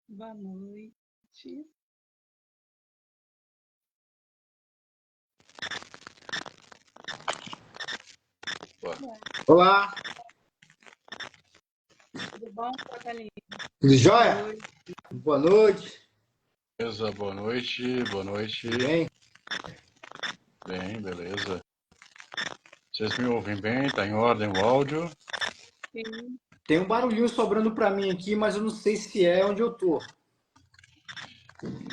Boa noite. Olá, Tudo bom, Catalina? tudo jóia? Oi. Boa noite. Beleza, boa noite, boa noite. Tudo bem? Bem, beleza. Vocês me ouvem bem? Tá em ordem o áudio? Sim. Tem um barulhinho sobrando pra mim aqui, mas eu não sei se é onde eu tô.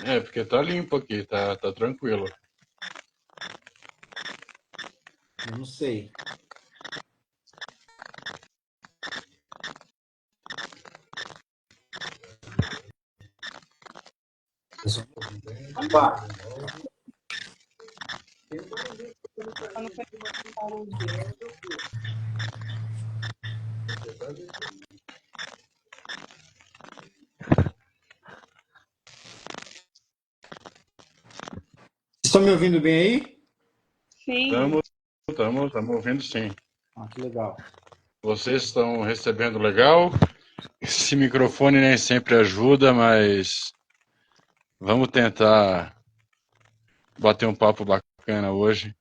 É, porque tá limpo aqui, tá tranquilo. Eu não sei. Opa, Eu não conheço hoje. vocês estão me ouvindo bem aí? Sim. Estamos ouvindo sim. Ah, que legal. Vocês estão recebendo legal? Esse microfone nem sempre ajuda, mas vamos tentar bater um papo bacana hoje.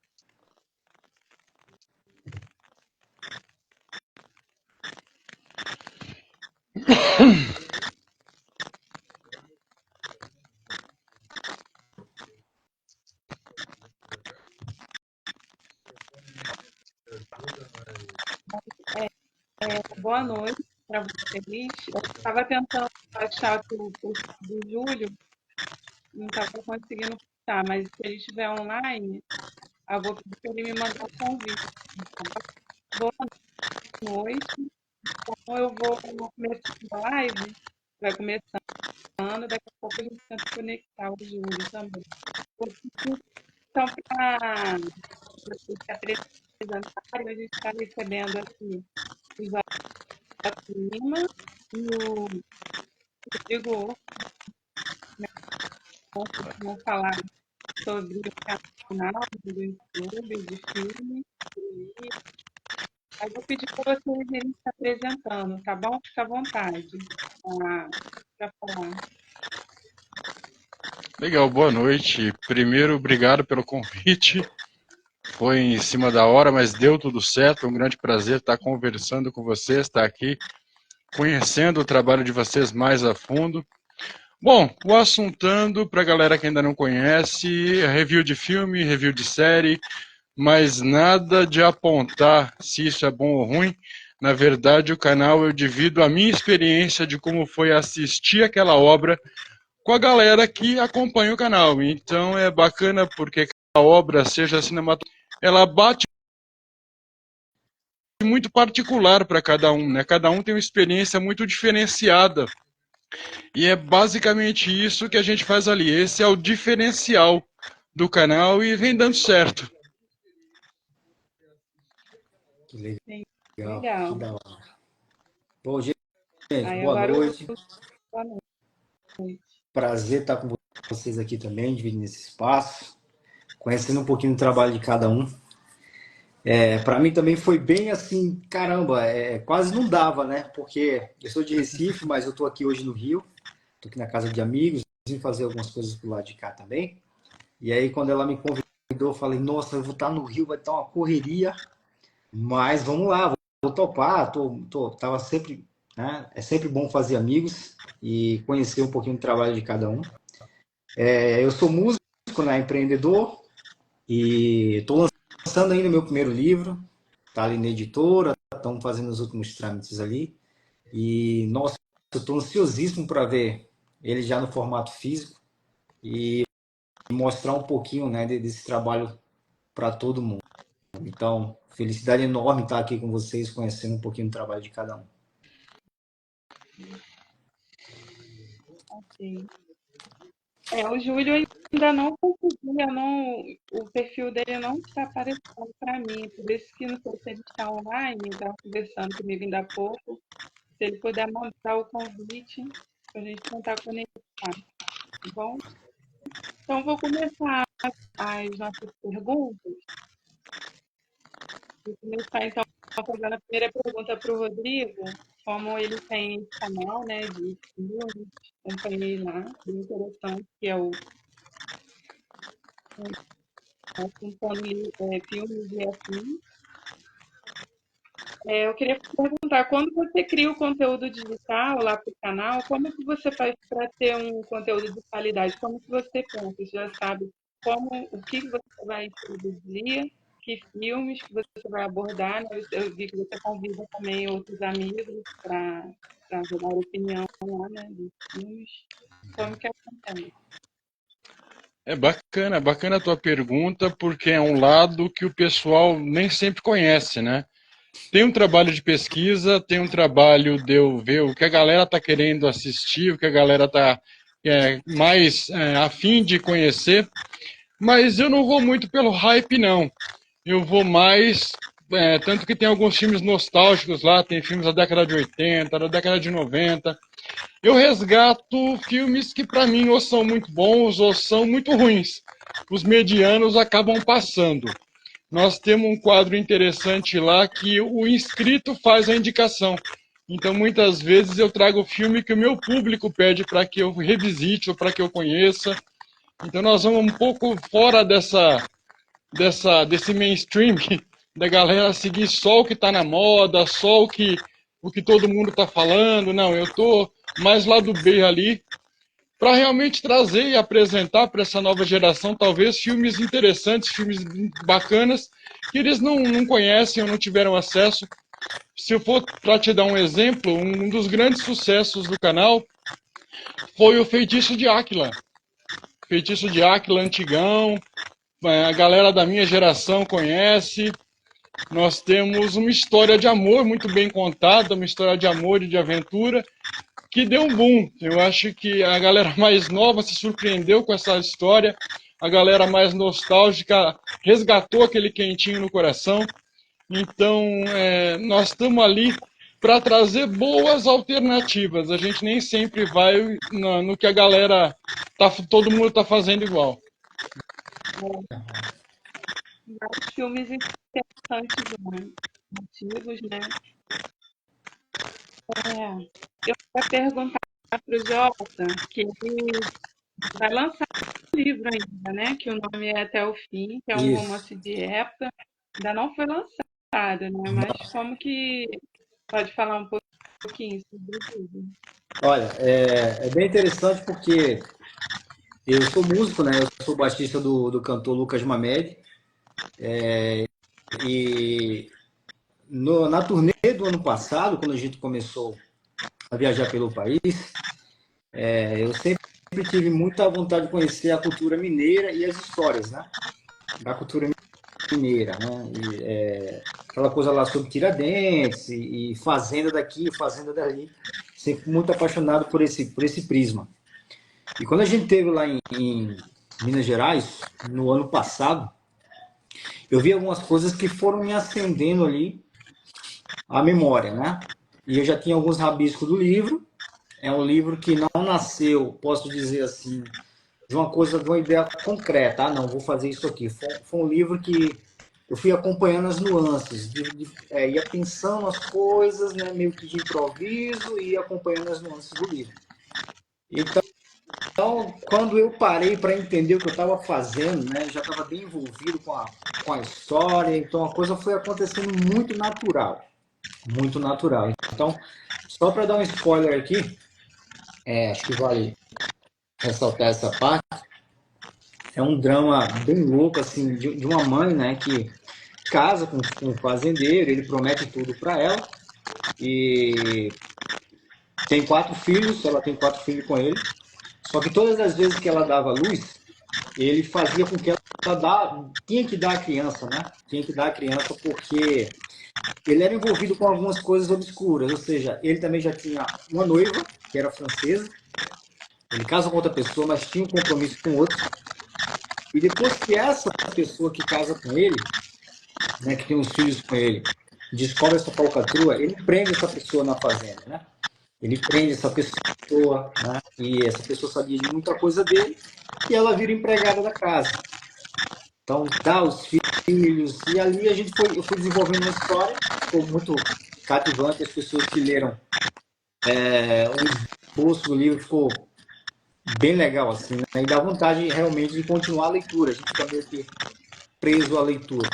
Boa noite para vocês. Eu estava tentando achar o perfil do Júlio, não estava conseguindo achar, mas se ele estiver online, eu vou pedir para ele me mandar um convite. Tá bom? Boa noite. Então, eu vou começar a live, vai começando, daqui a pouco a gente tenta conectar o Júlio também. Vou pedir, então, para vocês se apresentarem, a gente está recebendo aqui o Joaquim Lima e o Rodrigo, né, que vão falar sobre o canal do YouTube, de filme. Aí vou pedir para vocês irem se apresentando, tá bom? Fica à vontade para falar. Legal, boa noite. Primeiro, obrigado pelo convite. Foi em cima da hora, mas deu tudo certo. É um grande prazer estar conversando com vocês, estar aqui conhecendo o trabalho de vocês mais a fundo. Bom, o Assuntando, para a galera que ainda não conhece, é review de filme, review de série, mas nada de apontar se isso é bom ou ruim. Na verdade, o canal eu divido a minha experiência de como foi assistir aquela obra com a galera que acompanha o canal. Então é bacana porque a obra, seja cinematográfica, ela bate muito particular para cada um, né? Cada um tem uma experiência muito diferenciada. E é basicamente isso que a gente faz ali. Esse é o diferencial do canal e vem dando certo. Que legal, Sim, que legal. da hora. Bom, gente, Aí boa agora noite. boa noite. Prazer estar com vocês aqui também, dividindo esse espaço, conhecendo um pouquinho do trabalho de cada um. Para mim também foi bem assim, caramba, quase não dava, né? Porque eu sou de Recife, mas eu tô aqui hoje no Rio, tô aqui na casa de amigos, vim fazer algumas coisas pro lado de cá também. E aí, quando ela me convidou, eu falei, nossa, eu vou estar no Rio, vai estar uma correria, mas vamos lá, vou topar, tava sempre, né? É sempre bom fazer amigos e conhecer um pouquinho do trabalho de cada um. Eu sou músico, né, empreendedor, e estou lançando ainda meu primeiro livro, tá ali na editora, estamos fazendo os últimos trâmites ali, e, nossa, eu estou ansiosíssimo para ver ele já no formato físico e mostrar um pouquinho, né, desse trabalho para todo mundo. Então, felicidade enorme estar aqui com vocês, conhecendo um pouquinho do trabalho de cada um. Ok. O Júlio ainda não conseguia, não, o perfil dele não está aparecendo para mim, por isso que não sei se ele está online, estava conversando comigo ainda há pouco, se ele puder mandar o convite para a gente tentar conectar, tá bom? Então, vou começar as nossas perguntas. Vou começar, então, fazendo a primeira pergunta para o Rodrigo. como ele tem esse canal, né, de filmes, acompanhei lá, bem interessante, que é o Acompanhe Filmes e Afins. Eu queria perguntar, quando você cria o conteúdo digital lá para o canal, como que você faz para ter um conteúdo de qualidade? Como que você pensa? Você já sabe o que você vai produzir, que filmes que você vai abordar, né? Eu vi que você convida também outros amigos para dar opinião lá, né, dos filmes. Como que acontece? É bacana a tua pergunta, porque é um lado que o pessoal nem sempre conhece, né? Tem um trabalho de pesquisa, tem um trabalho de eu ver o que a galera está querendo assistir, o que a galera está mais afim de conhecer, mas eu não vou muito pelo hype, não. Eu vou mais. Tanto que tem alguns filmes nostálgicos lá, tem filmes da década de 80, da década de 90. Eu resgato filmes que, para mim, ou são muito bons ou são muito ruins. Os medianos acabam passando. Nós temos um quadro interessante lá que o inscrito faz a indicação. Então, muitas vezes eu trago o filme que o meu público pede para que eu revisite ou para que eu conheça. Então, nós vamos um pouco fora desse mainstream da galera seguir só o que está na moda, só o que todo mundo está falando. Não, eu estou mais lá do B ali para realmente trazer e apresentar para essa nova geração, talvez, filmes interessantes, filmes bacanas, que eles não conhecem ou não tiveram acesso. Se eu for para te dar um exemplo, um dos grandes sucessos do canal foi o Feitiço de Áquila. Feitiço de Áquila antigão, a galera da minha geração conhece. Nós temos uma história de amor muito bem contada, uma história de amor e de aventura, que deu um boom. Eu acho que a galera mais nova se surpreendeu com essa história, a galera mais nostálgica resgatou aquele quentinho no coração. Então, nós estamos ali para trazer boas alternativas. A gente nem sempre vai no que a galera, todo mundo está fazendo igual. Vários filmes interessantes, né? Antigos, né? Eu queria perguntar para o Jota, que ele vai lançar um livro ainda, né? Que o nome é Até o Fim, que é um Isso. romance de época. Ainda não foi lançado, né? Mas como que pode falar um pouquinho sobre isso? Olha, é bem interessante porque eu sou músico, né? Eu sou baixista do cantor Lucas Mamede. E na turnê do ano passado, quando a gente começou a viajar pelo país, eu sempre tive muita vontade de conhecer a cultura mineira e as histórias, né? Da cultura mineira, né? Aquela coisa lá sobre Tiradentes e fazenda daqui, fazenda dali. Sempre muito apaixonado por esse prisma. E quando a gente teve lá em Minas Gerais, no ano passado, eu vi algumas coisas que foram me acendendo ali a memória, né? E eu já tinha alguns rabiscos do livro. É um livro que não nasceu, posso dizer assim, de uma coisa, de uma ideia concreta. Ah, não, vou fazer isso aqui. Foi um livro que eu fui acompanhando as nuances, ia pensando as coisas, né, meio que de improviso, e ia acompanhando as nuances do livro. Então, quando eu parei para entender o que eu estava fazendo, né, já estava bem envolvido com a história, então a coisa foi acontecendo muito natural. Muito natural. Então, só para dar um spoiler aqui, acho que vale ressaltar essa parte, é um drama bem louco, assim, de uma mãe, né, que casa com um fazendeiro, ele promete tudo para ela, e tem 4 filhos, ela tem 4 filhos com ele, só que todas as vezes que ela dava luz, ele fazia com que tinha que dar a criança, né? Tinha que dar a criança porque ele era envolvido com algumas coisas obscuras, ou seja, ele também já tinha uma noiva, que era francesa, ele casa com outra pessoa, mas tinha um compromisso com outro, e depois que essa pessoa que casa com ele, né, que tem uns filhos com ele, descobre essa falcatrua, ele prende essa pessoa na fazenda, né? Ele prende essa pessoa, né? E essa pessoa sabia de muita coisa dele, e ela vira empregada da casa. Então, dá os filhos, e ali eu fui desenvolvendo uma história, ficou muito cativante, as pessoas que leram O esboço do livro ficou bem legal, assim, né? E dá vontade realmente de continuar a leitura. A gente fica meio que preso à leitura.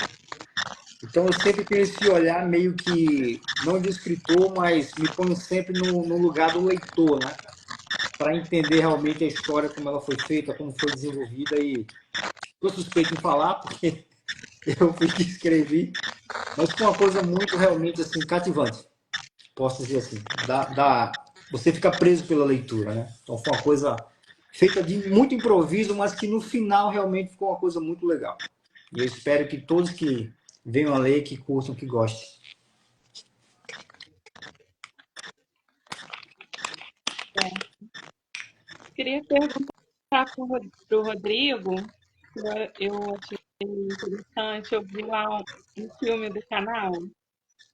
Então eu sempre tenho esse olhar meio que, não de escritor, mas me ponho sempre no lugar do leitor, né? Para entender realmente a história, como ela foi feita, como foi desenvolvida. E estou suspeito em falar, porque eu fui que escrevi, mas foi uma coisa muito realmente assim cativante, posso dizer assim. Você fica preso pela leitura, né? Então foi uma coisa feita de muito improviso, mas que no final realmente ficou uma coisa muito legal. E eu espero que todos que venham a ler, que curtam, que gostem. Queria perguntar para o Rodrigo, eu achei interessante, eu vi lá um filme do canal,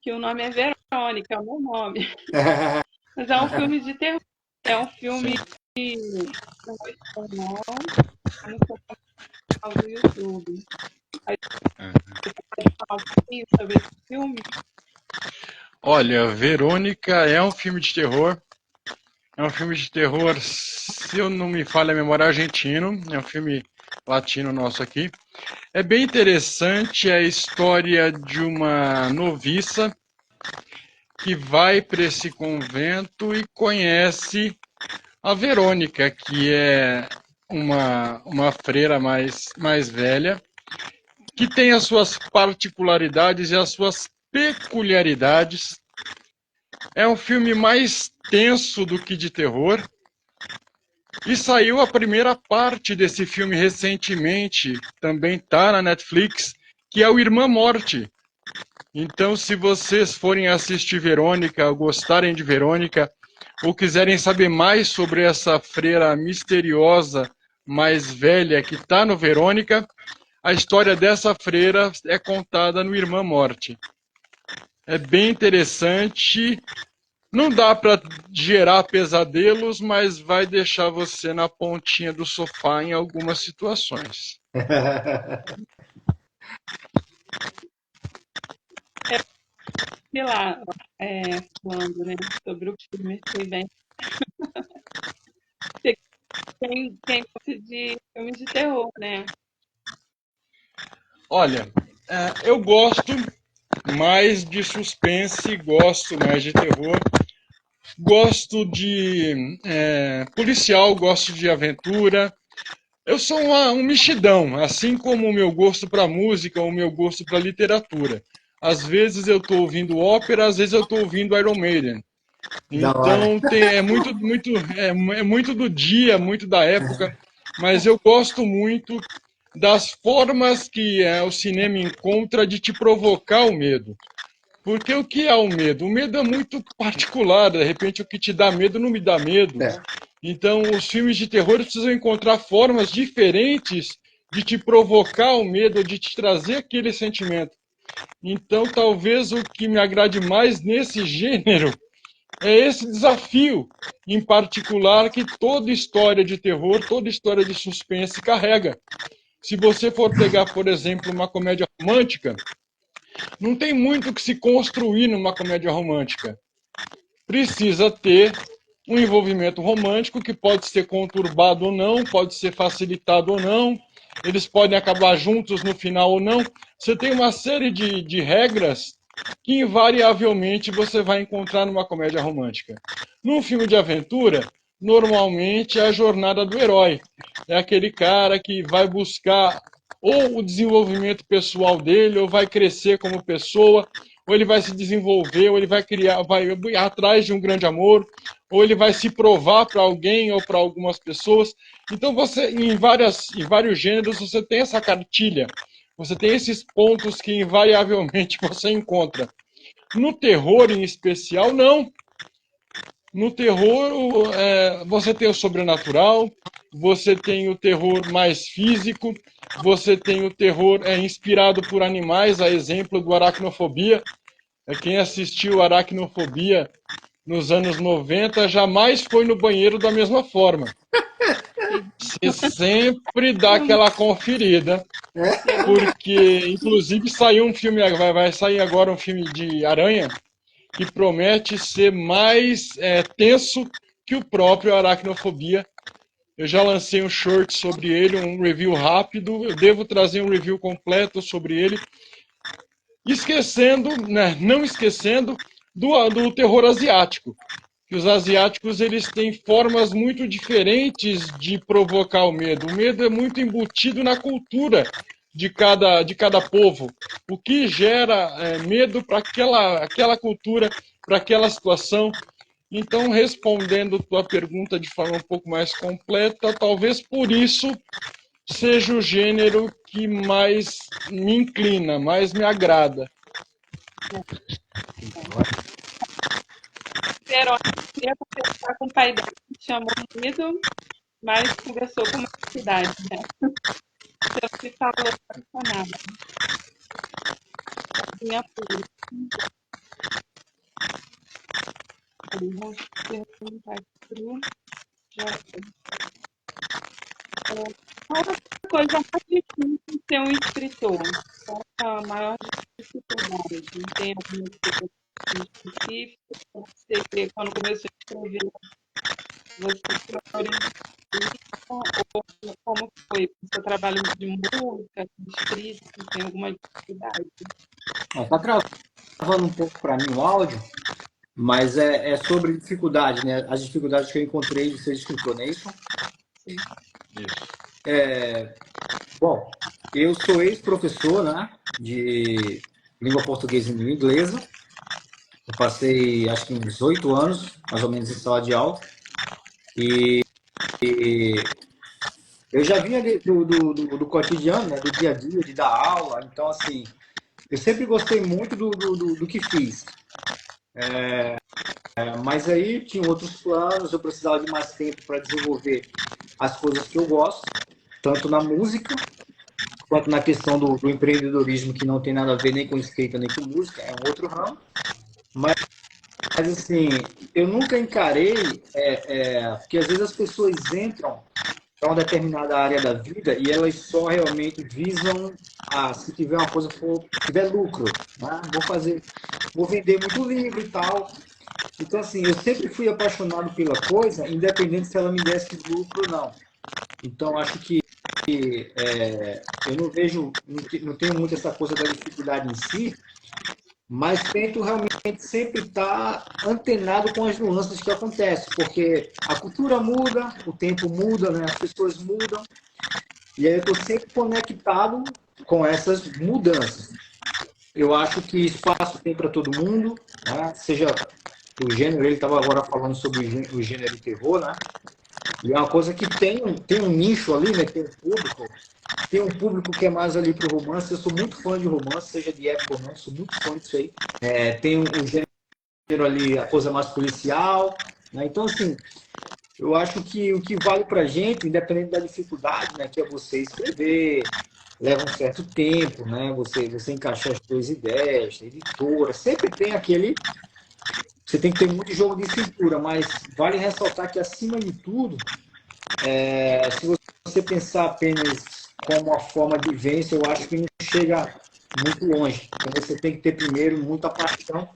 que o nome é Verônica, é o meu nome, mas é um filme de terror, é um filme Sim. não é espanhol, tá no seu canal do YouTube. Aí você pode falar um pouquinho sobre esse filme? Olha, Verônica é um filme de terror. É um filme de terror, se eu não me falha a memória, argentino. É um filme latino nosso aqui. É bem interessante a história de uma noviça que vai para esse convento e conhece a Verônica, que é uma freira mais velha, que tem as suas particularidades e as suas peculiaridades. É um filme mais tenso do que de terror. E saiu a primeira parte desse filme recentemente, também tá na Netflix, que é o Irmã Morte. Então, se vocês forem assistir Verônica, ou gostarem de Verônica, ou quiserem saber mais sobre essa freira misteriosa, mais velha, que está no Verônica, a história dessa freira é contada no Irmã Morte. É bem interessante. Não dá para gerar pesadelos, mas vai deixar você na pontinha do sofá em algumas situações. Sei lá, falando, né, sobre o filme, foi bem. Quem gosta de filmes de terror, né? Olha, eu gosto mais de suspense, gosto mais de terror, gosto de policial, gosto de aventura. Eu sou um mexidão, assim como o meu gosto para música, o meu gosto para literatura. Às vezes eu estou ouvindo ópera, às vezes eu estou ouvindo Iron Maiden. Da hora. Então é muito do dia, muito da época, mas eu gosto muito das formas que o cinema encontra de te provocar o medo. Porque o que é o medo? O medo é muito particular, de repente o que te dá medo não me dá medo. É. Então os filmes de terror precisam encontrar formas diferentes de te provocar o medo, de te trazer aquele sentimento. Então talvez o que me agrade mais nesse gênero é esse desafio em particular que toda história de terror, toda história de suspense carrega. Se você for pegar, por exemplo, uma comédia romântica, não tem muito o que se construir numa comédia romântica. Precisa ter um envolvimento romântico que pode ser conturbado ou não, pode ser facilitado ou não, eles podem acabar juntos no final ou não. Você tem uma série de regras que invariavelmente você vai encontrar numa comédia romântica. Num filme de aventura, normalmente é a jornada do herói. É aquele cara que vai buscar ou o desenvolvimento pessoal dele, ou vai crescer como pessoa, ou ele vai se desenvolver, ou ele vai criar, vai atrás de um grande amor, ou ele vai se provar para alguém ou para algumas pessoas. Então você, em vários gêneros, você tem essa cartilha, você tem esses pontos que invariavelmente você encontra. No terror, em especial, não. No terror, você tem o sobrenatural, você tem o terror mais físico, você tem o terror inspirado por animais, a exemplo do Aracnofobia. Quem assistiu Aracnofobia nos anos 90 jamais foi no banheiro da mesma forma. Você sempre dá aquela conferida, porque inclusive saiu um filme, vai sair agora um filme de Aranha, que promete ser mais tenso que o próprio Aracnofobia. Eu já lancei um short sobre ele, um review rápido. Eu devo trazer um review completo sobre ele. Esquecendo, né, não esquecendo do terror asiático. Que os asiáticos eles têm formas muito diferentes de provocar o medo. O medo é muito embutido na cultura de cada povo. O que gera medo para aquela cultura, para aquela situação. Então, respondendo tua pergunta de forma um pouco mais completa, talvez por isso seja o gênero que mais me inclina, mais me agrada. Queria conversar com o pai dela, que chamou Nido, mas conversou com uma cidade, né? Então, se falou apaixonada. Minha filha, vamos perguntar pro Jota. Qual a coisa mais difícil de ser um escritor? Qual a maior dificuldade? Tem alguma coisa específica? Você, quando começou a escrever, você ou como foi o seu trabalho de música, de escrita? Tem alguma dificuldade? Tá travando um pouco para mim o áudio, mas é sobre dificuldade, né? As dificuldades que eu encontrei de ser escritor, não é isso? Sim. Bom, eu sou ex-professor, né, de língua portuguesa e língua inglesa. Eu passei, acho que uns 8 anos, mais ou menos, em sala de aula. E eu já vinha do cotidiano, né, do dia a dia, de dar aula. Então, assim, eu sempre gostei muito do que fiz. Mas aí tinha outros planos, eu precisava de mais tempo para desenvolver as coisas que eu gosto, tanto na música, quanto na questão do empreendedorismo, que não tem nada a ver nem com escrita, nem com música, é um outro ramo. Mas, assim, eu nunca encarei, porque às vezes as pessoas entram para uma determinada área da vida e elas só realmente visam, se tiver uma coisa, tiver lucro, né? Vou vender muito livro e tal. Então, assim, eu sempre fui apaixonado pela coisa, independente se ela me desse lucro ou não. Então, acho que eu não vejo, não tenho muito essa coisa da dificuldade em si, mas tento realmente sempre estar antenado com as nuances que acontecem, porque a cultura muda, o tempo muda, né? As pessoas mudam, e aí eu estou sempre conectado com essas mudanças. Eu acho que espaço tem para todo mundo, né? Seja o gênero, ele estava agora falando sobre o gênero de terror, né? E é uma coisa que tem um nicho ali, né? Tem um público que é mais ali pro romance. Eu sou muito fã de romance, seja de época ou não, sou muito fã disso aí. Tem o gênero ali, a coisa mais policial, né? Então, assim, eu acho que o que vale pra gente, independente da dificuldade, né? Que é você escrever, leva um certo tempo, né? Você encaixar as suas ideias, editora, sempre tem aquele. Você tem que ter muito jogo de cintura, mas vale ressaltar que, acima de tudo, se você pensar apenas como uma forma de vivência, eu acho que não chega muito longe. Então você tem que ter primeiro muita paixão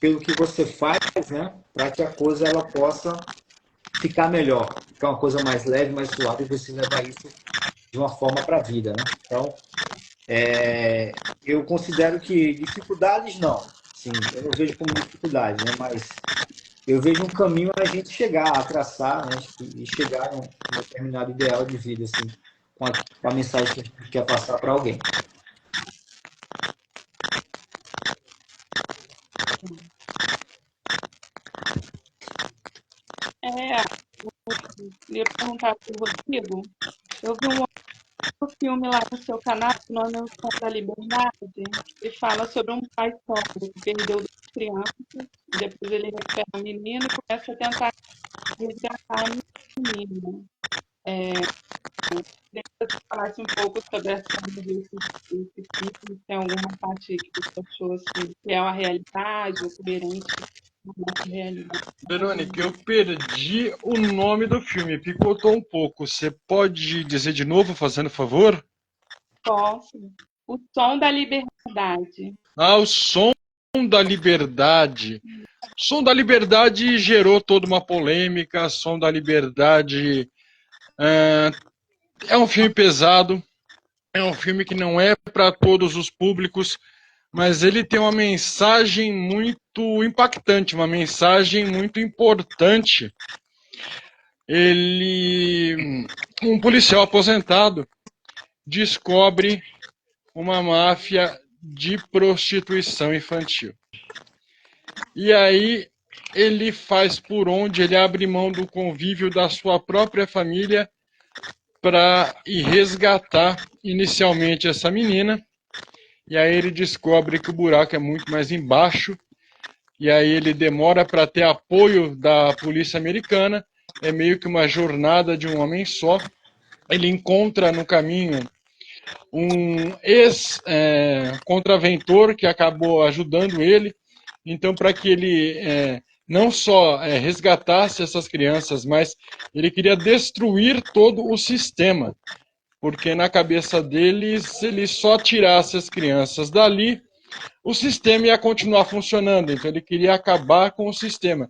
pelo que você faz, né? Para que a coisa ela possa ficar melhor, ficar uma coisa mais leve, mais suave, e você levar isso de uma forma para a vida, né? Então, eu considero que dificuldades não, sim, eu não vejo como dificuldade, né? Mas eu vejo um caminho a gente chegar a traçar, né? E chegar a um determinado ideal de vida, assim, com a mensagem que a gente quer passar para alguém. Eu queria perguntar para o Rodrigo. Eu vi um outro filme lá no seu canal, o nome é O Som da Liberdade, e fala sobre um pai solo que perdeu 2 crianças, e depois ele recupera a menina e começa a tentar resgatar a menina. Queria que você falasse um pouco sobre essa desse filme, se tem alguma parte que você achou assim, que é a realidade ou coerente com a nossa realidade. Verônica, eu perdi o nome do filme, picotou um pouco. Você pode dizer de novo, fazendo favor? Posso? O Som da Liberdade. Ah, O Som da Liberdade. Som da Liberdade gerou toda uma polêmica. Som da Liberdade é um filme pesado, é um filme que não é para todos os públicos, mas ele tem uma mensagem muito impactante, uma mensagem muito importante. Um policial aposentado descobre uma máfia de prostituição infantil. E aí ele faz por onde, ele abre mão do convívio da sua própria família para ir resgatar inicialmente essa menina. E aí ele descobre que o buraco é muito mais embaixo. E aí ele demora para ter apoio da polícia americana. É meio que uma jornada de um homem só. Ele encontra no caminho um ex-contraventor que acabou ajudando ele. Então, para que ele não só resgatasse essas crianças, mas ele queria destruir todo o sistema. Porque na cabeça deles, se ele só tirasse as crianças dali, o sistema ia continuar funcionando. Então, ele queria acabar com o sistema.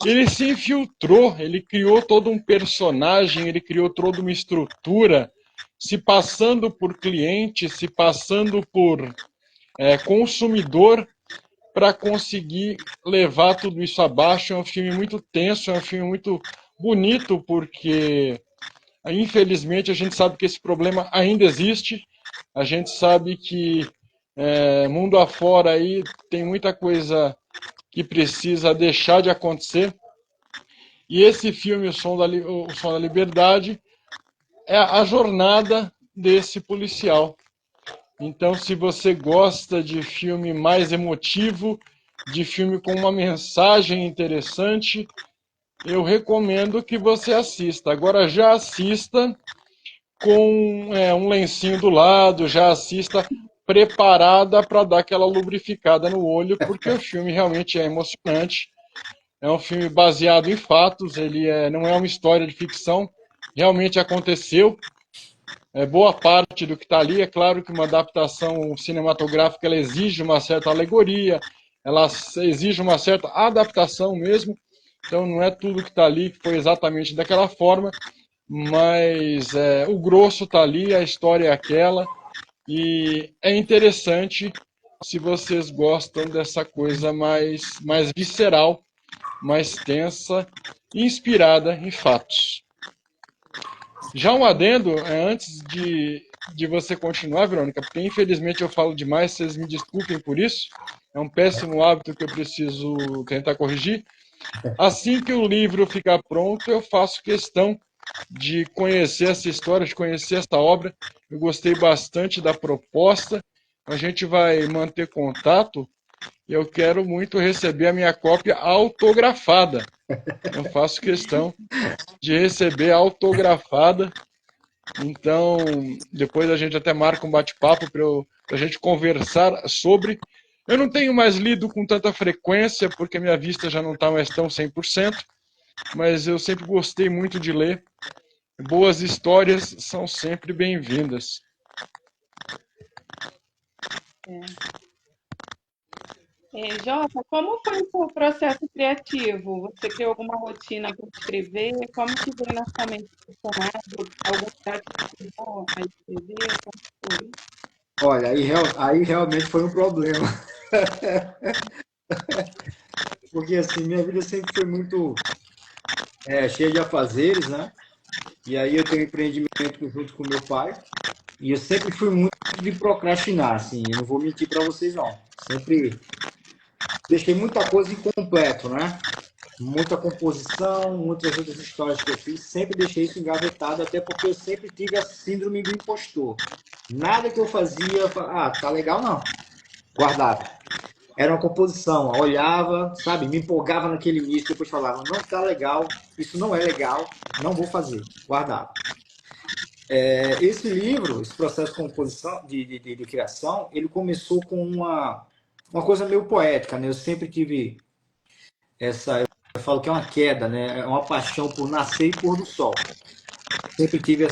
Ele se infiltrou, ele criou todo um personagem, ele criou toda uma estrutura, se passando por cliente, se passando por consumidor, para conseguir levar tudo isso abaixo. É um filme muito tenso, é um filme muito bonito, porque infelizmente a gente sabe que esse problema ainda existe, a gente sabe que mundo afora aí tem muita coisa que precisa deixar de acontecer. E esse filme, o Som da Liberdade, é a jornada desse policial. Então, se você gosta de filme mais emotivo, de filme com uma mensagem interessante, eu recomendo que você assista. Agora, já assista com um lencinho do lado, já assista preparada para dar aquela lubrificada no olho, porque o filme realmente é emocionante. É um filme baseado em fatos, ele não é uma história de ficção, realmente aconteceu. Boa parte do que está ali, é claro que uma adaptação cinematográfica ela exige uma certa alegoria, ela exige uma certa adaptação mesmo, então não é tudo que está ali que foi exatamente daquela forma, mas o grosso está ali, a história é aquela, e é interessante se vocês gostam dessa coisa mais visceral, mais tensa, inspirada em fatos. Já um adendo, antes de você continuar, Verônica, porque infelizmente eu falo demais, vocês me desculpem por isso, é um péssimo hábito que eu preciso tentar corrigir. Assim que o livro ficar pronto, eu faço questão de conhecer essa história, de conhecer essa obra. Eu gostei bastante da proposta, a gente vai manter contato. Eu quero muito receber a minha cópia autografada. Eu faço questão de receber autografada. Então, depois a gente até marca um bate-papo para a gente conversar sobre. Eu não tenho mais lido com tanta frequência, porque minha vista já não está mais tão 100%, mas eu sempre gostei muito de ler. Boas histórias são sempre bem-vindas. Jota, como foi o seu processo criativo? Você criou alguma rotina para escrever? Como que veio na sua mente o personagem? Algum lugar que te ajudou a escrever? Como foi? Olha, aí realmente foi um problema. Porque assim, minha vida sempre foi muito cheia de afazeres, né? E aí eu tenho um empreendimento junto com meu pai. E eu sempre fui muito de procrastinar, assim. Eu não vou mentir para vocês, não. Sempre deixei muita coisa incompleto, né? Muita composição, muitas outras histórias que eu fiz, sempre deixei isso engavetado, até porque eu sempre tive a síndrome do impostor. Nada que eu fazia, tá legal, não. Guardava. Era uma composição, olhava, sabe, me empolgava naquele início, depois falava, não tá legal, isso não é legal, não vou fazer. Guardava. Esse livro, esse processo de composição, de criação, ele começou com uma coisa meio poética, né? Eu sempre tive eu falo que é uma queda, né? É uma paixão por nascer e pôr do sol. Sempre tive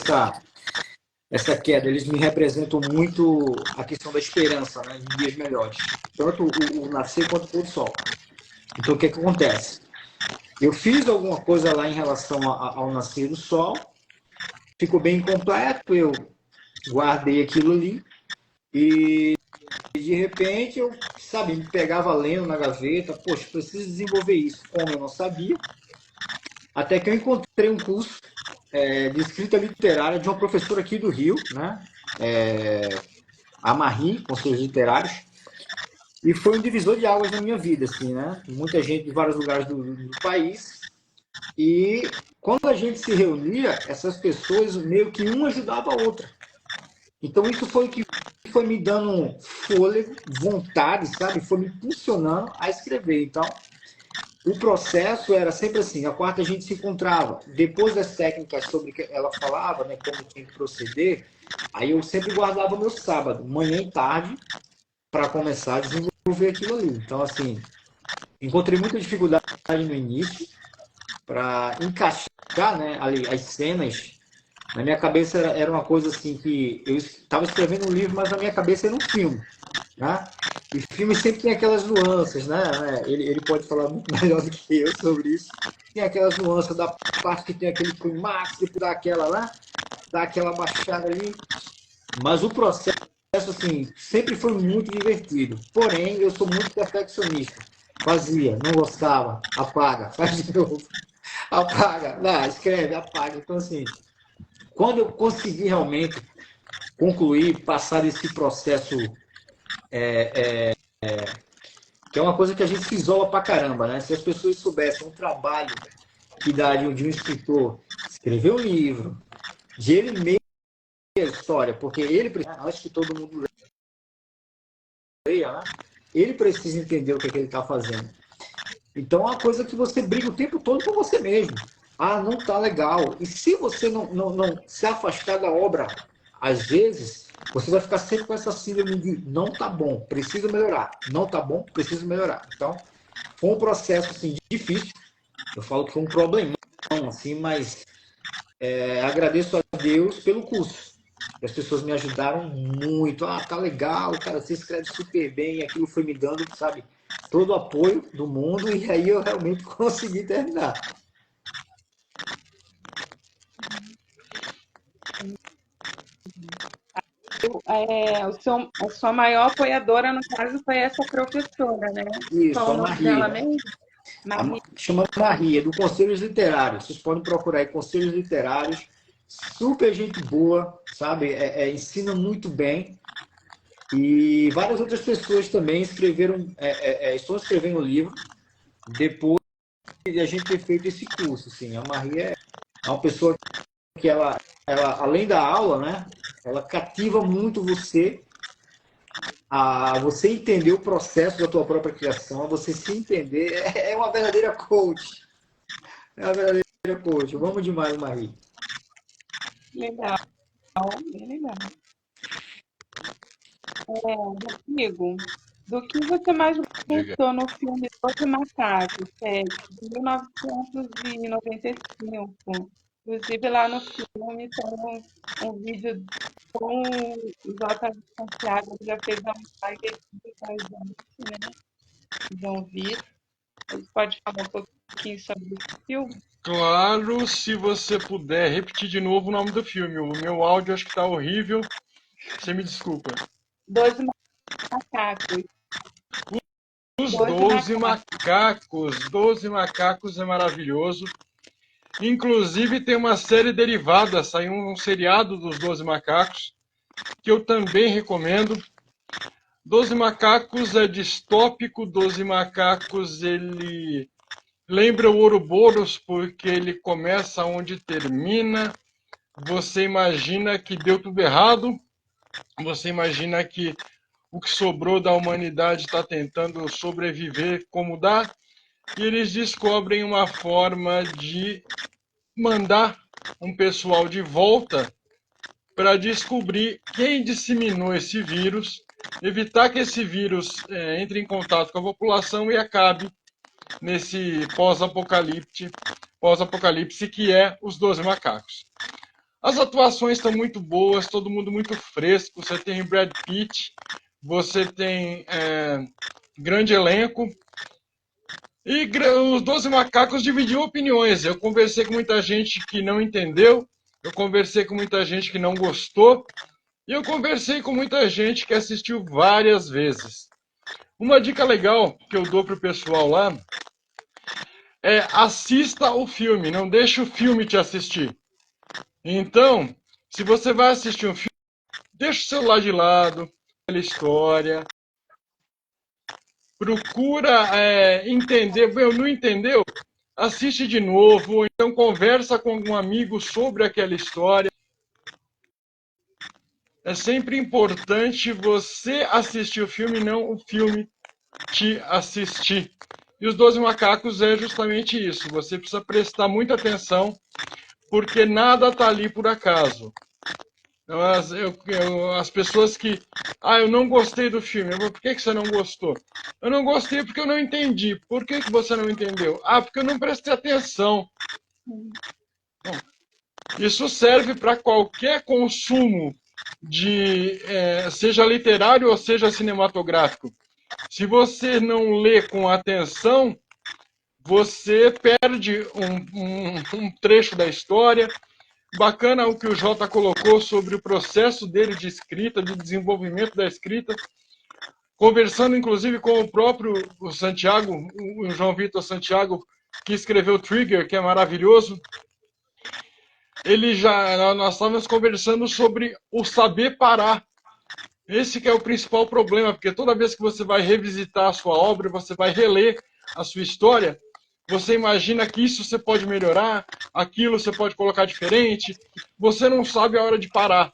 essa queda, eles me representam muito a questão da esperança, né, de dias melhores. Tanto o nascer quanto o pôr do sol. Então, o que acontece? Eu fiz alguma coisa lá em relação ao nascer do sol, ficou bem incompleto, eu guardei aquilo ali e de repente eu, sabe, me pegava lendo na gaveta, poxa, preciso desenvolver isso. Como eu não sabia, até que eu encontrei um curso de escrita literária de uma professora aqui do Rio, né? A Marie, Conselhos Literários, e foi um divisor de águas na minha vida, assim, né? Muita gente de vários lugares do país. E quando a gente se reunia, essas pessoas meio que uma ajudava a outra. Então isso foi o que foi me dando fôlego, vontade, sabe? Foi me impulsionando a escrever. Então, o processo era sempre assim, a quarta a gente se encontrava. Depois das técnicas sobre que ela falava, né, como tinha que proceder, aí eu sempre guardava o meu sábado, manhã e tarde, para começar a desenvolver aquilo ali. Então, assim, encontrei muita dificuldade no início para encaixar, né, ali, as cenas. Na minha cabeça era uma coisa assim que eu estava escrevendo um livro, mas na minha cabeça era um filme, né? E filme sempre tem aquelas nuances, né? Ele pode falar muito melhor do que eu sobre isso. Tem aquelas nuances da parte que tem aquele clímax, depois dá aquela lá, dá aquela baixada ali. Mas o processo, assim, sempre foi muito divertido. Porém, eu sou muito perfeccionista. Fazia, não gostava, apaga, faz de novo, apaga, não, escreve, apaga. Então, assim, quando eu consegui realmente concluir, passar esse processo, que é uma coisa que a gente se isola pra caramba, né? Se as pessoas soubessem o trabalho que dá de um escritor escrever um livro, de ele mesmo a história, porque ele precisa, acho que todo mundo leia, né? Ele precisa entender o que, é que ele está fazendo. Então é uma coisa que você briga o tempo todo com você mesmo. Ah, não tá legal. E se você não se afastar da obra, às vezes, você vai ficar sempre com essa síndrome de não tá bom, preciso melhorar. Não tá bom, preciso melhorar. Então, foi um processo assim, difícil. Eu falo que foi um problemão, assim, mas agradeço a Deus pelo curso. As pessoas me ajudaram muito. Ah, tá legal, cara, você escreve super bem. E aquilo foi me dando, sabe, todo o apoio do mundo. E aí eu realmente consegui terminar. A sua maior apoiadora, no caso, foi essa professora, né? Isso, Qual o a nome Marie, dela né? mesmo? Maria. Chama Marie, é do Conselhos Literários. Vocês podem procurar aí, Conselhos Literários. Super gente boa, sabe? Ensina muito bem. E várias outras pessoas também escreveram, estão escrevendo livro depois de a gente ter feito esse curso. Assim. A Marie é uma pessoa que além da aula, né? Ela cativa muito você a você entender o processo da tua própria criação, a você se entender. É uma verdadeira coach. É uma verdadeira coach. Vamos demais, Marie. Legal, bem legal. Rodrigo, do que você mais Diga. gostou no filme Doze Macacos, de 1995? Inclusive, lá no filme tem um vídeo com o J. Santiago, que já fez a live aqui com a gente, né? Vão vir. A gente pode falar um pouquinho sobre esse filme? Claro, se você puder repetir de novo o nome do filme. O meu áudio acho que tá horrível. Você me desculpa. Doze Macacos. Os Doze 12 Macacos. macacos. 12 macacos é maravilhoso. Inclusive tem uma série derivada, saiu um seriado dos 12 macacos, que eu também recomendo. 12 macacos é distópico, 12 macacos ele lembra o Ouroboros porque ele começa onde termina. Você imagina que deu tudo errado, você imagina que o que sobrou da humanidade está tentando sobreviver como dá, e eles descobrem uma forma de mandar um pessoal de volta para descobrir quem disseminou esse vírus, evitar que esse vírus entre em contato com a população e acabe nesse pós-apocalipse que é os 12 macacos. As atuações estão muito boas, todo mundo muito fresco. Você tem Brad Pitt, você tem grande elenco. E os 12 Macacos dividiu opiniões. Eu conversei com muita gente que não entendeu, eu conversei com muita gente que não gostou, e eu conversei com muita gente que assistiu várias vezes. Uma dica legal que eu dou pro pessoal lá é assista o filme, não deixe o filme te assistir. Então, se você vai assistir um filme, deixa o celular de lado, aquela história, procura entender. Não entendeu? Assiste de novo, ou então conversa com algum amigo sobre aquela história. É sempre importante você assistir o filme, não o filme te assistir. E os 12 Macacos é justamente isso. Você precisa prestar muita atenção, porque nada está ali por acaso. As pessoas que... eu não gostei do filme. Por que você não gostou? Eu não gostei porque eu não entendi. Por que você não entendeu? Porque eu não prestei atenção. Bom, isso serve para qualquer consumo, seja literário ou seja cinematográfico. Se você não lê com atenção, você perde um trecho da história. Bacana o que o Jota colocou sobre o processo dele de escrita, de desenvolvimento da escrita, conversando inclusive com o próprio Santiago, o João Vitor Santiago, que escreveu Trigger, que é maravilhoso. Nós estávamos conversando sobre o saber parar. Esse que é o principal problema, porque toda vez que você vai revisitar a sua obra, você vai reler a sua história, você imagina que isso você pode melhorar, aquilo você pode colocar diferente, você não sabe a hora de parar.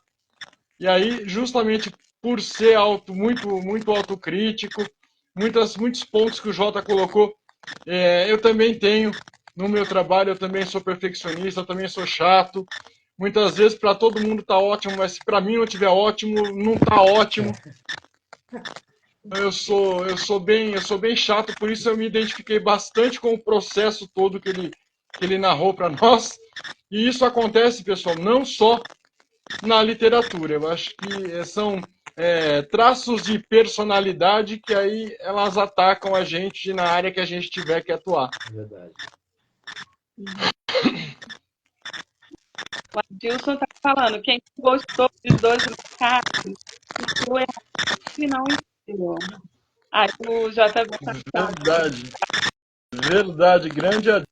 E aí, justamente por ser muito autocrítico, muitos pontos que o Jota colocou, eu também tenho no meu trabalho, eu também sou perfeccionista, eu também sou chato. Muitas vezes para todo mundo tá ótimo, mas se para mim não tiver ótimo, não tá ótimo. Eu sou bem chato, por isso eu me identifiquei bastante com o processo todo que ele narrou para nós. E isso acontece, pessoal, não só na literatura. Eu acho que são traços de personalidade que aí elas atacam a gente na área que a gente tiver que atuar. Verdade. O Adilson está falando, quem gostou dos 12 Macacos, ficou errado e não entendeu. Aí o JB está falando. Verdade.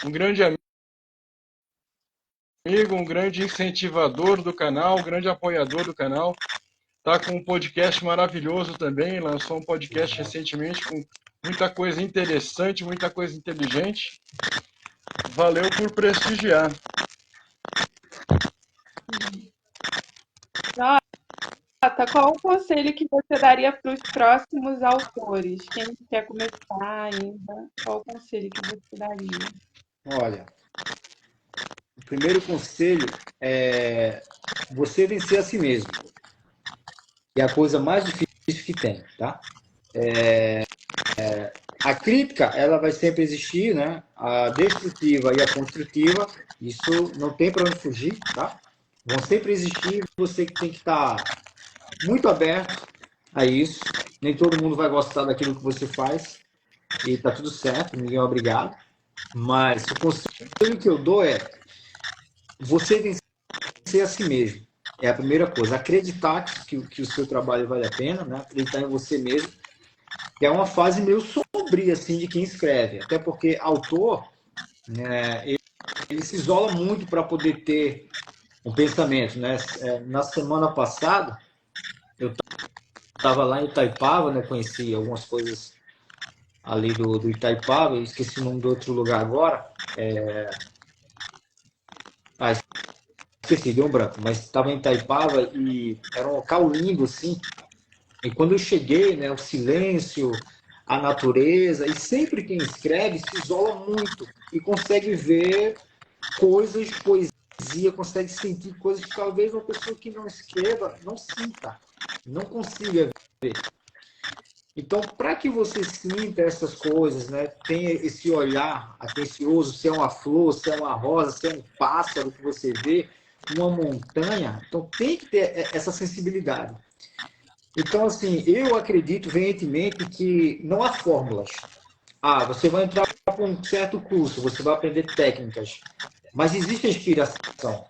Um grande amigo, um grande incentivador do canal, um grande apoiador do canal. Tá com um podcast maravilhoso também, lançou um podcast recentemente com muita coisa interessante, muita coisa inteligente. Valeu por prestigiar. Jota, qual o conselho que você daria para os próximos autores? Quem quer começar ainda, qual o conselho que você daria? Olha, o primeiro conselho é você vencer a si mesmo. Que é a coisa mais difícil que tem, tá? A crítica, ela vai sempre existir, né? A destrutiva e a construtiva, isso não tem para onde fugir, tá? Vão sempre existir, você tem que estar muito aberto a isso. Nem todo mundo vai gostar daquilo que você faz e tá tudo certo, ninguém é obrigado. Mas o conselho que eu dou é você vencer a si mesmo. É a primeira coisa. Acreditar que o seu trabalho vale a pena, né? Acreditar em você mesmo. Que é uma fase meio sombria assim de quem escreve, até porque autor, né, ele se isola muito para poder ter um pensamento, né? Na semana passada eu estava lá em Itaipava, né? Conheci algumas coisas ali do Itaipava, eu esqueci o nome do outro lugar agora. Esqueci, deu um branco, mas estava em Itaipava e era um local lindo assim. E quando eu cheguei, né, o silêncio, a natureza, e sempre quem escreve se isola muito e consegue ver coisas, poesia, consegue sentir coisas que talvez uma pessoa que não escreva não sinta, não consiga ver. Então, para que você sinta essas coisas, né, tenha esse olhar atencioso, se é uma flor, se é uma rosa, se é um pássaro que você vê, uma montanha, então tem que ter essa sensibilidade. Então, assim, eu acredito veementemente que não há fórmulas. Ah, você vai entrar para um certo curso, você vai aprender técnicas, mas existe a inspiração.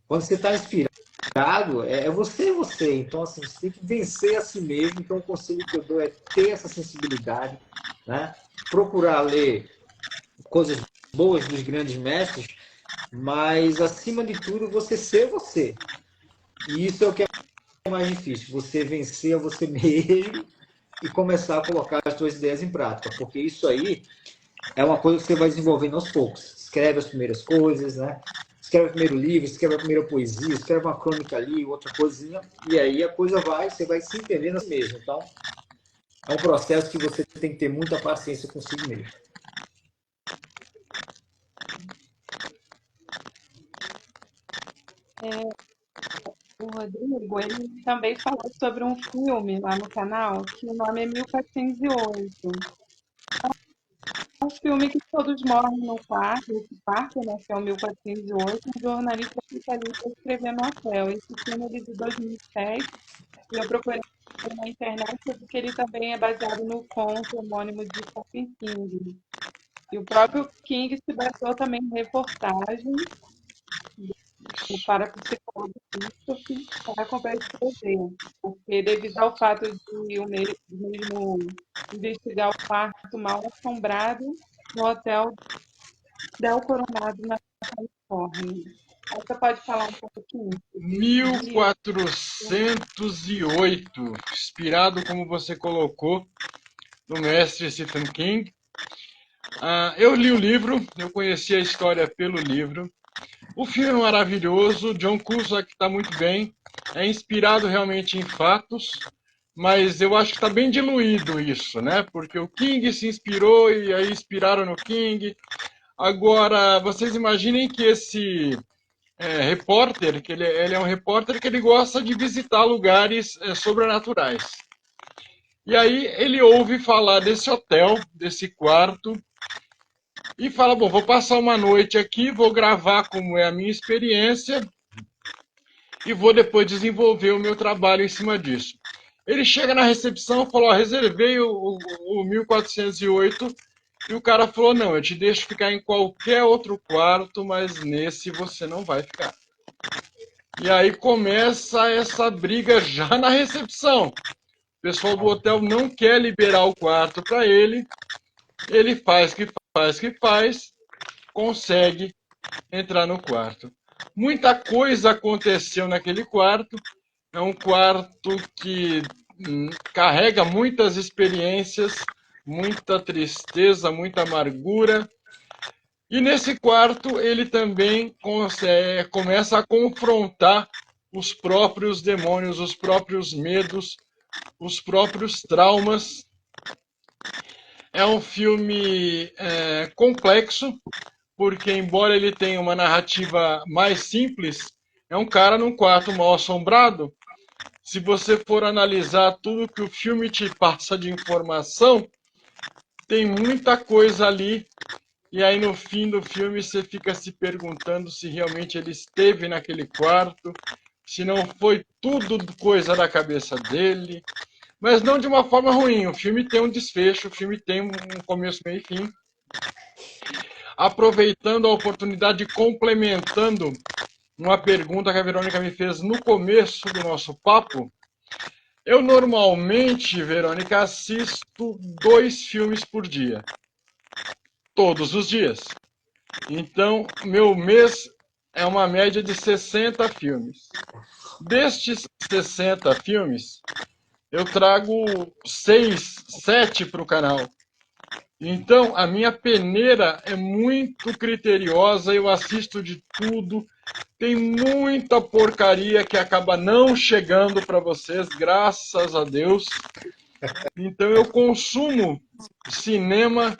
Quando você está inspirado, é você. Então, assim, você tem que vencer a si mesmo. Então, o conselho que eu dou é ter essa sensibilidade, né? Procurar ler coisas boas dos grandes mestres, mas, acima de tudo, você ser você. E isso é o que é mais difícil, você vencer a você mesmo e começar a colocar as suas ideias em prática, porque isso aí é uma coisa que você vai desenvolvendo aos poucos. Escreve as primeiras coisas, né? Escreve o primeiro livro, escreve a primeira poesia, escreve uma crônica ali, outra coisinha, e aí a coisa vai, você vai se entendendo assim mesmo. Então, é um processo que você tem que ter muita paciência consigo mesmo. O Rodrigo, ele também falou sobre um filme lá no canal, que o nome é 1408. É um filme que todos morrem no quarto, esse quarto, né, que é o 1408, um jornalista fica ali para escrever no hotel. Esse filme é de 2007, e eu procurei na internet porque ele também é baseado no conto homônimo de Stephen King. E o próprio King se baseou também em reportagens do parapsicólogo Christopher para escrever, porque devido ao fato de o mesmo investigar o quarto mal assombrado no hotel Del Coronado, na Califórnia. Aí você pode falar um pouquinho disso? 1408, inspirado, como você colocou, no mestre Stephen King. Eu li o livro, eu conheci a história pelo livro. O filme é maravilhoso, John Cusack está muito bem, é inspirado realmente em fatos, mas eu acho que está bem diluído isso, né? Porque o King se inspirou e aí inspiraram no King. Agora, vocês imaginem que esse repórter, que ele é um repórter que ele gosta de visitar lugares sobrenaturais. E aí ele ouve falar desse hotel, desse quarto, e fala, bom, vou passar uma noite aqui, vou gravar como é a minha experiência e vou depois desenvolver o meu trabalho em cima disso. Ele chega na recepção e falou, reservei o 1408, e o cara falou, não, eu te deixo ficar em qualquer outro quarto, mas nesse você não vai ficar. E aí começa essa briga já na recepção. O pessoal do hotel não quer liberar o quarto para ele, ele faz, consegue entrar no quarto. Muita coisa aconteceu naquele quarto, é um quarto que carrega muitas experiências, muita tristeza, muita amargura. E nesse quarto ele também começa a confrontar os próprios demônios, os próprios medos, os próprios traumas. É um filme complexo, porque embora ele tenha uma narrativa mais simples, é um cara num quarto mal assombrado. Se você for analisar tudo que o filme te passa de informação, tem muita coisa ali. E aí no fim do filme você fica se perguntando se realmente ele esteve naquele quarto, se não foi tudo coisa da cabeça dele. Mas não de uma forma ruim. O filme tem um desfecho, o filme tem um começo, meio e fim. Aproveitando a oportunidade, complementando uma pergunta que a Verônica me fez no começo do nosso papo, eu normalmente, Verônica, assisto 2 filmes por dia. Todos os dias. Então, meu mês é uma média de 60 filmes. Destes 60 filmes, eu trago 6, 7 para o canal. Então, a minha peneira é muito criteriosa, eu assisto de tudo. Tem muita porcaria que acaba não chegando para vocês, graças a Deus. Então, eu consumo cinema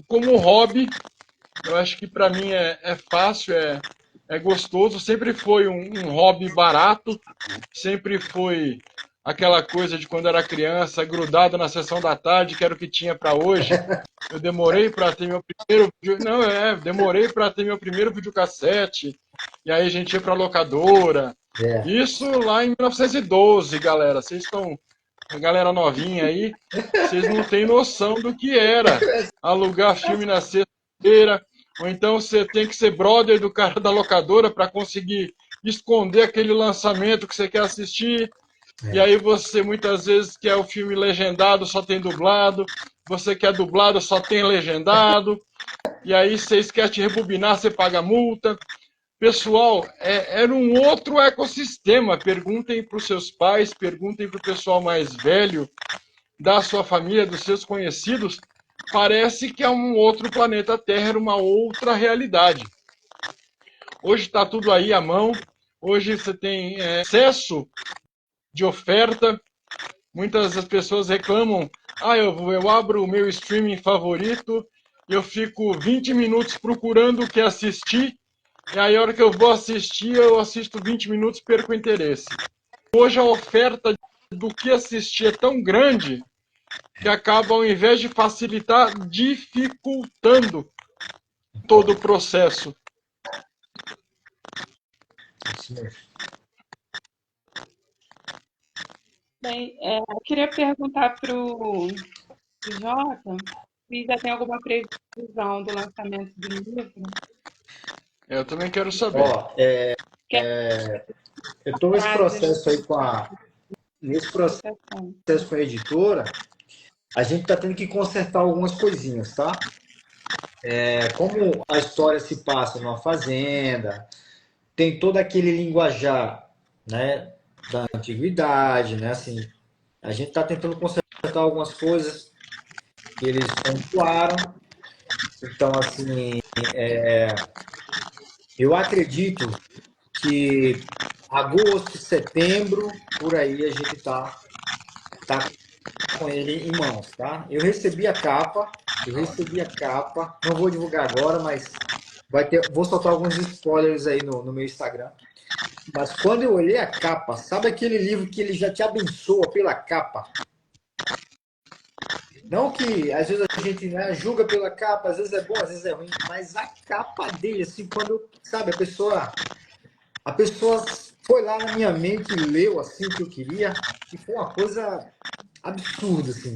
como hobby. Eu acho que para mim é fácil, é gostoso. Sempre foi um hobby barato, sempre foi aquela coisa de quando era criança, grudado na sessão da tarde, que era o que tinha para hoje. eu demorei para ter meu primeiro não demorei para ter meu primeiro videocassete. E aí a gente ia para locadora. É. Isso lá em 1912, galera. Vocês estão a galera novinha aí, vocês não têm noção do que era alugar filme na sexta-feira, ou então você tem que ser brother do cara da locadora para conseguir esconder aquele lançamento que você quer assistir. E aí você muitas vezes quer o filme legendado, só tem dublado. Você quer dublado, só tem legendado. E aí você esquece de rebobinar, você paga multa. Pessoal, era um outro ecossistema. Perguntem para os seus pais, perguntem para o pessoal mais velho da sua família, dos seus conhecidos. Parece que é um outro planeta Terra, era uma outra realidade. Hoje está tudo aí à mão. Hoje você tem excesso de oferta. Muitas das pessoas reclamam, eu abro o meu streaming favorito, eu fico 20 minutos procurando o que assistir, e aí a hora que eu vou assistir, eu assisto 20 minutos e perco o interesse. Hoje a oferta do que assistir é tão grande que acaba, ao invés de facilitar, dificultando todo o processo. Isso mesmo. Bem, eu queria perguntar para o Jota se já tem alguma previsão do lançamento do livro. Eu também quero saber. Ó, eu estou nesse processo aí nesse processo com a editora, a gente está tendo que consertar algumas coisinhas, tá? Como a história se passa numa fazenda, tem todo aquele linguajar, né, da antiguidade, né? Assim, a gente está tentando consertar algumas coisas que eles pontuaram. Então, assim, eu acredito que agosto, setembro, por aí a gente tá com ele em mãos, tá? Eu recebi a capa, não vou divulgar agora, mas vou soltar alguns spoilers aí no meu Instagram. Mas quando eu olhei a capa, sabe aquele livro que ele já te abençoa pela capa? Não que às vezes a gente, né, julga pela capa, às vezes é bom, às vezes é ruim, mas a capa dele, assim, quando, sabe, a pessoa foi lá na minha mente e leu assim o que eu queria, e foi uma coisa absurda, assim.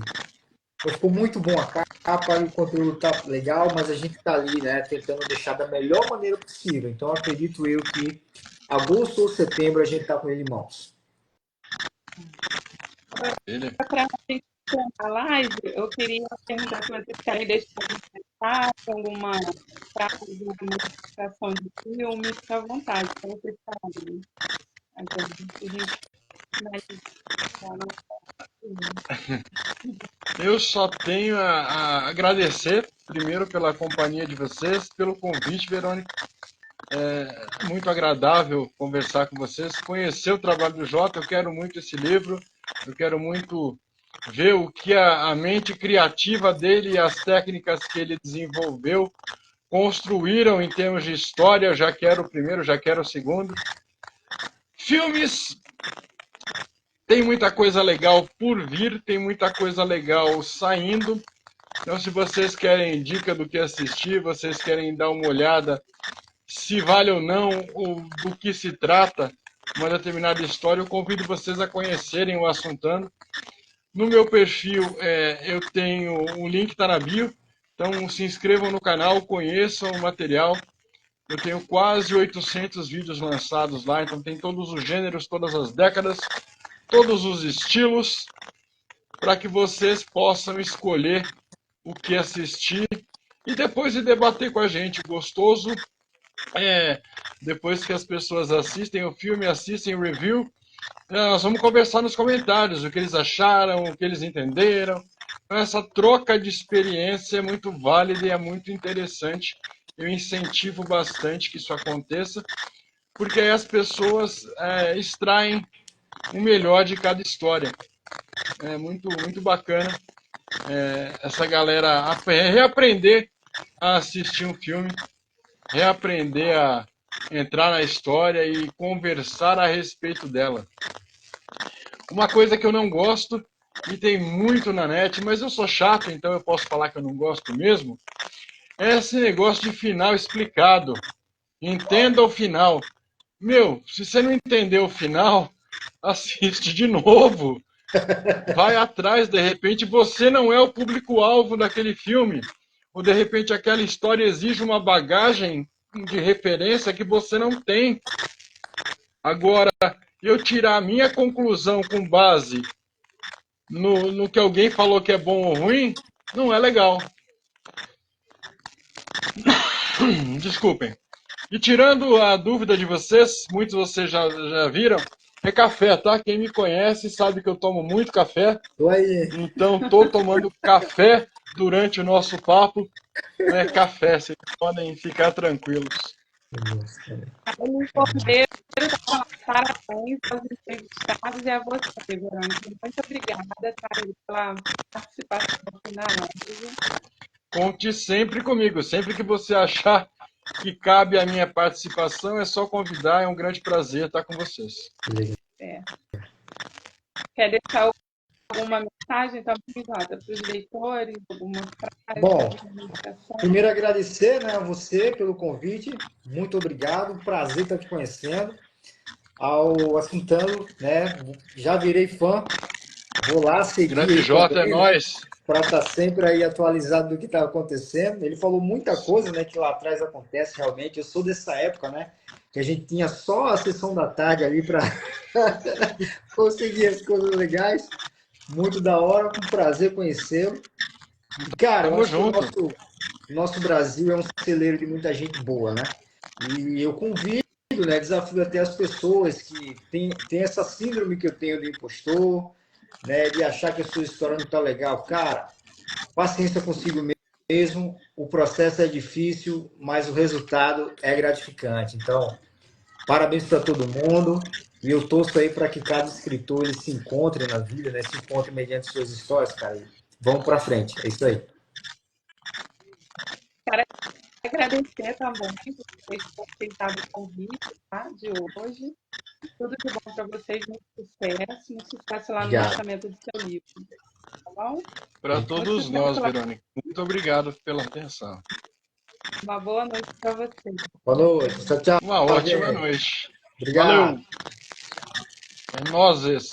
Então, ficou muito bom a capa, e o conteúdo tá legal, mas a gente tá ali, né, tentando deixar da melhor maneira possível. Então, acredito eu que agosto ou setembro a gente tá com ele em mãos. Para a live, eu queria perguntar se vocês querem deixar alguma frase, alguma citação de filme, fica à vontade, para vocês falarem. Agora, a gente Eu só tenho a agradecer, primeiro, pela companhia de vocês, pelo convite, Verônica. É muito agradável conversar com vocês, conhecer o trabalho do Jota. Eu quero muito esse livro, eu quero muito ver o que a mente criativa dele e as técnicas que ele desenvolveu construíram em termos de história. Eu já quero o primeiro, já quero o segundo. Filmes, tem muita coisa legal por vir, tem muita coisa legal saindo. Então, se vocês querem dica do que assistir, vocês querem dar uma olhada se vale ou não, ou do que se trata uma determinada história, eu convido vocês a conhecerem o Assuntando. No meu perfil, eu tenho um link, está na bio, então se inscrevam no canal, conheçam o material. Eu tenho quase 800 vídeos lançados lá, então tem todos os gêneros, todas as décadas, todos os estilos, para que vocês possam escolher o que assistir e depois de debater com a gente. Gostoso depois que as pessoas assistem o filme, assistem o review, nós vamos conversar nos comentários o que eles acharam, o que eles entenderam. Então, essa troca de experiência é muito válida e é muito interessante. Eu incentivo bastante que isso aconteça, porque aí as pessoas extraem o melhor de cada história. É muito, muito bacana essa galera reaprender a assistir um filme, reaprender a entrar na história e conversar a respeito dela. Uma coisa que eu não gosto e tem muito na net, mas eu sou chato, então eu posso falar que eu não gosto mesmo, é esse negócio de final explicado. Entenda o final. Meu, se você não entendeu o final, assiste de novo. Vai atrás, de repente você não é o público-alvo daquele filme. Ou de repente aquela história exige uma bagagem de referência que você não tem. Agora, eu tirar a minha conclusão com base no que alguém falou que é bom ou ruim, não é legal. Desculpem. E tirando a dúvida de vocês, muitos de vocês já viram, é café, tá? Quem me conhece sabe que eu tomo muito café. Tô aí. Então, estou tomando café durante o nosso papo. É café, vocês podem ficar tranquilos. O Cordeiro tá parabéns aos entrevistados e a você, Verônica. Muito obrigada, Thaís, pela participação aqui na live. Conte sempre comigo. Sempre que você achar que cabe a minha participação, é só convidar. É um grande prazer estar com vocês. É. Quer deixar alguma mensagem também, Jota, para os leitores? Alguma frase? Bom, alguma indicação? primeiro agradecer, né, a você pelo convite. Muito obrigado. Prazer estar te conhecendo. Ao Assintando, né? Já virei fã. Vou lá seguir Grande ele Jota, é também, né? nóis. Para estar sempre aí atualizado do que está acontecendo. Ele falou muita coisa, né, que lá atrás acontece realmente. Eu sou dessa época, né, que a gente tinha só a sessão da tarde ali para conseguir as coisas legais. Muito da hora, um prazer conhecê-lo. E, cara, eu Tamo acho que junto. o nosso Brasil é um celeiro de muita gente boa, né? E eu convido, né, desafio até as pessoas que têm essa síndrome que eu tenho do impostor, né, de achar que a sua história não está legal. Cara, paciência consigo mesmo, o processo é difícil, mas o resultado é gratificante. Então, parabéns para todo mundo. E eu torço aí para que cada escritor ele se encontre na vida, né? Se encontre mediante suas histórias, cara. E vamos para frente. É isso aí. Quero agradecer também por vocês terem aceitado o convite, tá, de hoje. Tudo de bom para vocês, muito sucesso lá no Obrigado. lançamento do seu livro. Tá bom? Para todos nós, Verônica. Muito obrigado pela atenção. Uma boa noite para vocês. Boa noite. Tchau, tchau. Uma ótima Gente. noite. Obrigado. Valeu. É nozes.